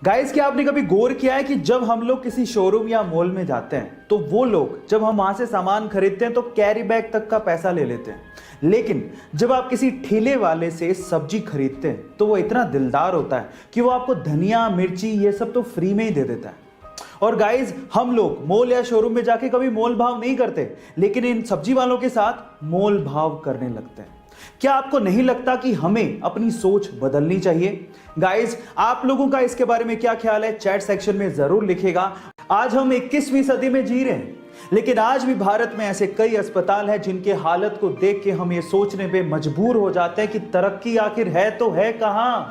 Guys, क्या आपने कभी गौर किया है कि जब हम लोग किसी शोरूम या मॉल में जाते हैं तो वो लोग जब हम वहां से सामान खरीदते हैं तो कैरी बैग तक का पैसा ले लेते हैं, लेकिन जब आप किसी ठेले वाले से सब्जी खरीदते हैं तो वो इतना दिलदार होता है कि वो आपको धनिया मिर्ची ये सब तो फ्री में ही दे देता है। और गाइस, हम लोग मॉल या शोरूम में जाके कभी मोल भाव नहीं करते, लेकिन इन सब्जी वालों के साथ मोल भाव करने लगते हैं। क्या आपको नहीं लगता कि हमें अपनी सोच बदलनी चाहिए? गाइस, आप लोगों का इसके बारे में क्या ख्याल है? चैट सेक्शन में जरूर लिखेगा। आज हम 21वीं सदी में जी रहे हैं, लेकिन आज भी भारत में ऐसे कई अस्पताल हैं जिनके हालत को देख के हम ये सोचने पे मजबूर हो जाते हैं कि तरक्की आखिर है तो है कहां?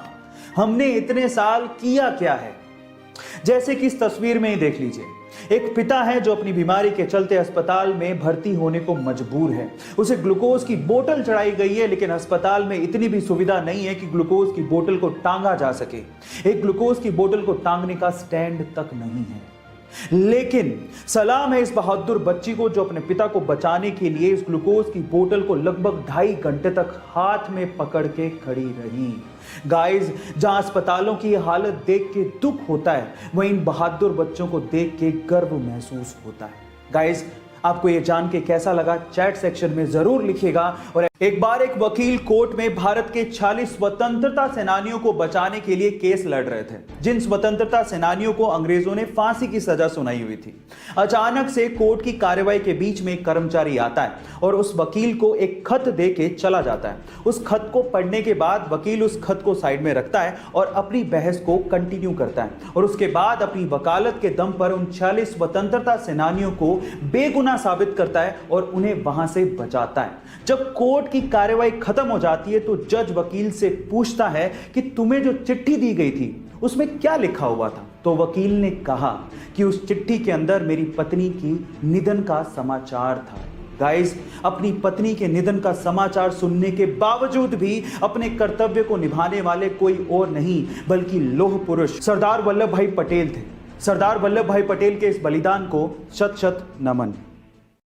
हमने इतने साल किया क्या है? जैसे कि इस तस्वीर में ही देख लीजिए, एक पिता है जो अपनी बीमारी के चलते अस्पताल में भर्ती होने को मजबूर है। उसे ग्लूकोज की बोतल चढ़ाई गई है, लेकिन अस्पताल में इतनी भी सुविधा नहीं है कि ग्लूकोज की बोतल को टांगा जा सके। एक ग्लूकोज की बोतल को टांगने का स्टैंड तक नहीं है। लेकिन सलाम है इस बहादुर बच्ची को जो अपने पिता को बचाने के लिए इस ग्लूकोज की बोतल को लगभग 2.5 घंटे तक हाथ में पकड़ के खड़ी रही। गाइस, जहां अस्पतालों की हालत देख के दुख होता है, वहीं इन बहादुर बच्चों को देख के गर्व महसूस होता है। गाइस, आपको ये जान के कैसा लगा? चैट सेक्शन में जरूर लिखिएगा। और एक बार एक वकील कोर्ट में भारत के 40 स्वतंत्रता सेनानियों को बचाने के लिए केस लड़ रहे थे, जिन स्वतंत्रता सेनानियों को अंग्रेजों ने फांसी की सजा सुनाई हुई थी। अचानक से कोर्ट की कार्रवाई के बीच में एक कर्मचारी आता है और उस वकील को एक खत दे के चला जाता है। उस खत को पढ़ने के बाद वकील उस खत को साइड में रखता है और अपनी बहस को कंटिन्यू करता है, और उसके बाद अपनी वकालत के दम पर उन 40 स्वतंत्रता सेनानियों को बेगुनाह साबित करता है और उन्हें वहां से बचाता है। जब कोर्ट की कार्रवाई खत्म हो जाती है तो जज वकील से पूछता है कि तुम्हें जो चिट्ठी दी गई थी उसमें क्या लिखा हुआ था? तो वकील ने कहा कि उस चिट्ठी के अंदर मेरी पत्नी की निधन का समाचार था। गाइस, अपनी पत्नी के निधन का समाचार सुनने के बावजूद भी अपने कर्तव्य को निभाने वाले कोई और नहीं बल्कि लौह पुरुष सरदार वल्लभ भाई पटेल थे। सरदार वल्लभ भाई पटेल के इस बलिदान को शत शत नमन।